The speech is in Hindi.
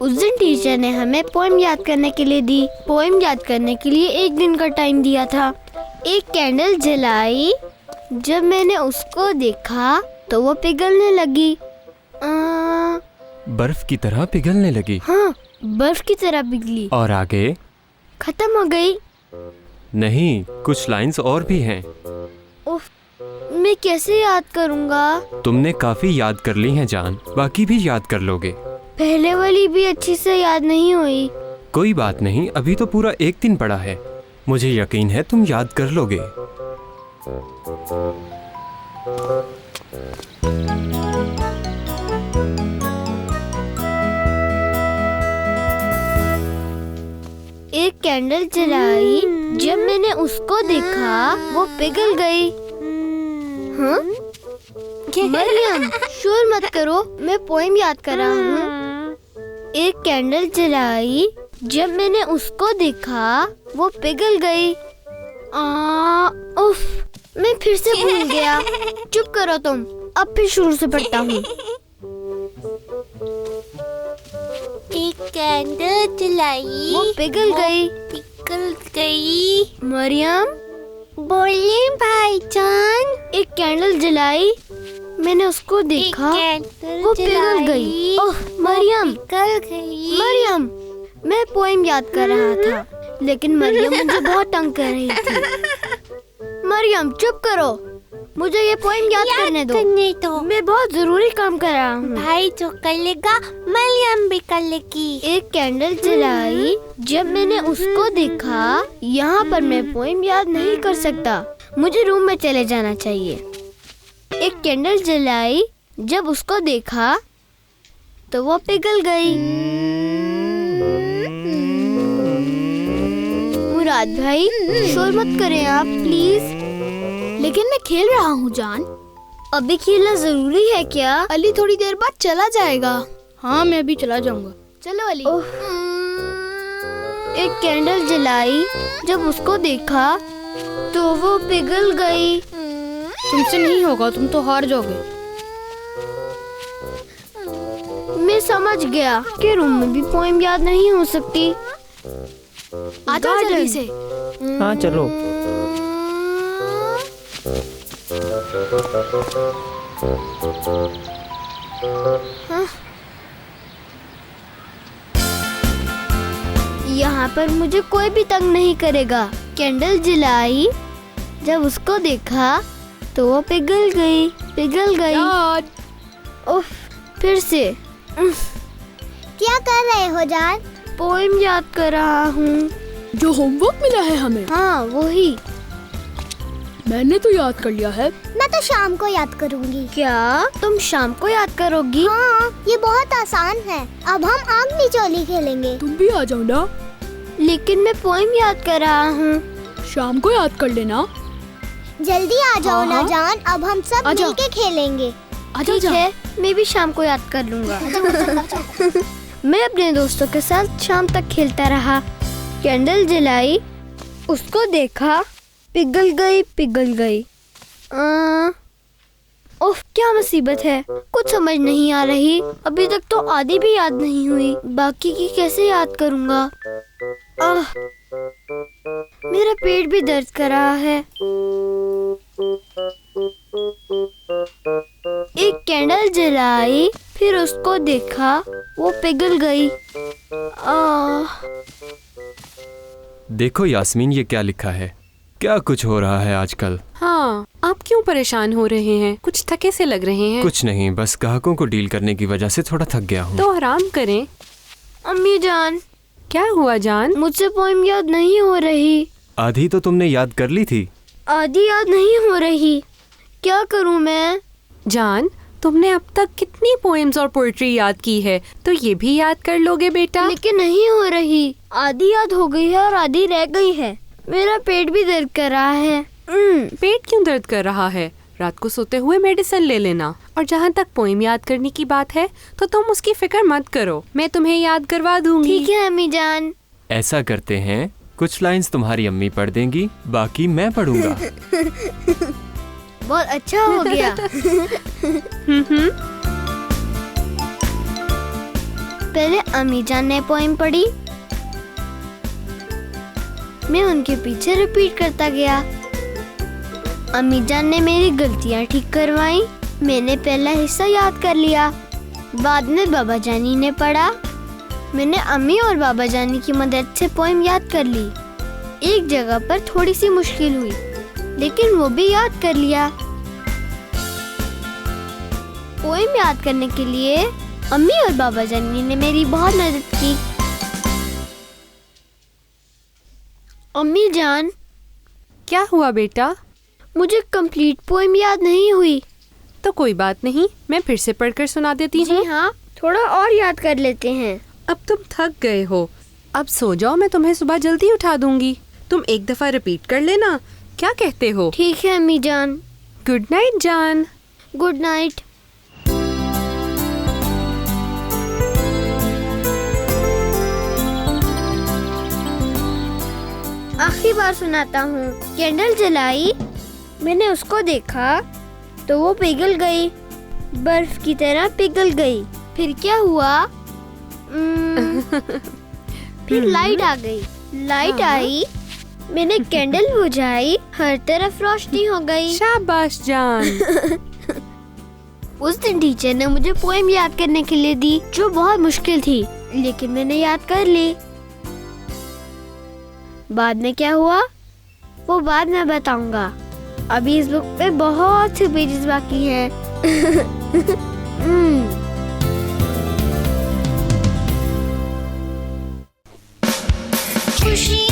उस दिन टीचर ने हमें पोएम याद करने के लिए दी। पोएम याद करने के लिए 1 दिन का टाइम दिया था। एक कैंडल जलाई, जब मैंने उसको देखा तो वो पिघलने लगी। बर्फ की तरह पिघलने लगी। हाँ, बर्फ की तरह पिघली। और आगे? खत्म हो गई। नहीं, कुछ लाइंस और भी हैं। उफ, मैं कैसे याद करूँगा? तुमने काफी याद कर ली हैं जान, बाकी भी याद कर लोगे। पहले वाली भी अच्छी से याद नहीं हुई। कोई बात नहीं, अभी तो पूरा 1 दिन पड़ा है। मुझे यकीन है तुम याद कर लोगे। एक कैंडल जलाई, जब मैंने उसको देखा वो पिघल गई। हाँ? मरियम, शोर मत करो, मैं पोएम याद कर रहा हूँ। एक कैंडल जलाई, जब मैंने उसको देखा वो पिघल गई। उफ, मैं फिर से भूल गया। चुप करो तुम, अब फिर शुरू से पढ़ता हूँ। एक कैंडल जलाई, वो पिघल गई। मरियम, बोलिए भाईजान। एक कैंडल जलाई, मैंने उसको देखा वो पिघल गई। ओह मरियम, पिघल गई। मरियम, मैं पोएम याद कर रहा था, लेकिन मरियम मुझे बहुत तंग कर रही थी। मरियम चुप करो, मुझे ये पोएम याद करने दो। मैं बहुत जरूरी काम कर रहा हूँ। भाई जो कर लेगा मरियम भी कर लेगी। एक कैंडल जलाई, जब मैंने उसको देखा। यहाँ पर मैं पोएम याद नहीं कर सकता, मुझे रूम में चले जाना चाहिए। एक कैंडल जलाई, जब उसको देखा तो वो पिघल गई। मुराद भाई, शोर मत करें आप प्लीज। लेकिन मैं खेल रहा हूँ जान। अभी खेलना जरूरी है क्या? अली थोड़ी देर बाद चला जाएगा। हाँ, मैं भी चला जाऊंगा। चलो अली। एक कैंडल जलाई, जब उसको देखा तो वो पिघल गई। तुमसे नहीं होगा, तुम तो हार जाओगे। मैं समझ गया कि रूम में भी पोएम याद नहीं हो सकती। आजा जल्दी से। हाँ चलो। हाँ? यहाँ पर मुझे कोई भी तंग नहीं करेगा। कैंडल जलाई, जब उसको देखा तो वो पिघल गई। उफ, फिर से। क्या कर रहे हो जान? पोएम याद कर रहा हूँ। जो होमवर्क मिला है हमें। हाँ वही। मैंने तो याद कर लिया है। मैं तो शाम को याद करूँगी। क्या तुम शाम को याद करोगी? हाँ, ये बहुत आसान है। अब हम आग निचोली खेलेंगे। तुम भी आ जाओ ना। लेकिन मैं पोएम याद कर रहा हूँ। शाम को याद कर लेना। जल्दी आ जाओ ना हाँ। जान, अब हम सब मिलके खेलेंगे। ठीक है, मैं भी शाम को याद कर लूँगा। मैं अपने दोस्तों के साथ शाम तक खेलता रहा। कैंडल जलाई, उसको देखा, पिघल गई। ओह क्या मुसीबत है, कुछ समझ नहीं आ रही। अभी तक तो आधी भी याद नहीं हुई, बाकी की कैसे याद करूँगा? मेरा पेट भी दर्द कर रहा है। एक कैंडल जलाई, फिर उसको देखा, वो पिघल गई। देखो यास्मीन, ये क्या लिखा है? क्या कुछ हो रहा है आजकल? हाँ, आप क्यों परेशान हो रहे हैं? कुछ थके से लग रहे हैं। कुछ नहीं, बस ग्राहकों को डील करने की वजह से थोड़ा थक गया हूँ। तो आराम करें। अम्मी जान। क्या हुआ जान? मुझसे पोएम याद नहीं हो रही। आधी तो तुमने याद कर ली थी। आधी याद नहीं हो रही, क्या करूँ मैं? जान, तुमने अब तक कितनी पोएम्स और पोएट्री याद की है, तो ये भी याद कर लोगे बेटा। लेकिन नहीं हो रही, आधी याद हो गई है और आधी रह गई है। मेरा पेट भी दर्द कर रहा है। पेट क्यों दर्द कर रहा है? रात को सोते हुए मेडिसिन ले लेना। और जहाँ तक पोएम याद करने की बात है, तो तुम उसकी फिक्र मत करो, मैं तुम्हें याद करवा दूंगी। ठीक है अम्मी जान। ऐसा करते हैं, कुछ लाइंस तुम्हारी अम्मी पढ़ देंगी, बाकी मैं पढ़ूंगा। बहुत अच्छा हो गया। पहले अम्मी जान ने पोएम पढ़ी, मैं उनके पीछे रिपीट करता गया। अम्मी जान ने मेरी गलतियाँ ठीक करवाई, मैंने पहला हिस्सा याद कर लिया। बाद में बाबा जानी ने पढ़ा, मैंने अम्मी और बाबा जानी की मदद से पोएम याद कर ली। एक जगह पर थोड़ी सी मुश्किल हुई, लेकिन वो भी याद कर लिया। पोएम याद करने के लिए अम्मी और बाबा जानी ने मेरी बहुत मदद की। अम्मी जान, क्या हुआ बेटा? मुझे कंप्लीट पोएम याद नहीं हुई। तो कोई बात नहीं, मैं फिर से पढ़कर सुना देती हूँ। जी हाँ, थोड़ा और याद कर लेते हैं। अब तुम थक गए हो, अब सो जाओ, मैं तुम्हें सुबह जल्दी उठा दूंगी। तुम एक दफा रिपीट कर लेना, क्या कहते हो? ठीक है अम्मी जान। गुड नाइट जान। Good night. आखिरी बार सुनाता हूँ। कैंडल जलाई, मैंने उसको देखा तो वो पिघल गई, बर्फ की तरह पिघल गई। फिर क्या हुआ? फिर लाइट आ गई। लाइट आई, मैंने कैंडल बुझाई, हर तरफ रोशनी हो गई। शाबाश जान। उस दिन टीचर ने मुझे पोएम याद करने के लिए दी, जो बहुत मुश्किल थी, लेकिन मैंने याद कर ली। बाद में क्या हुआ वो बाद में बताऊंगा। अभी इस बुक पे बहुत से पेजेस बाकी हैं। खुशी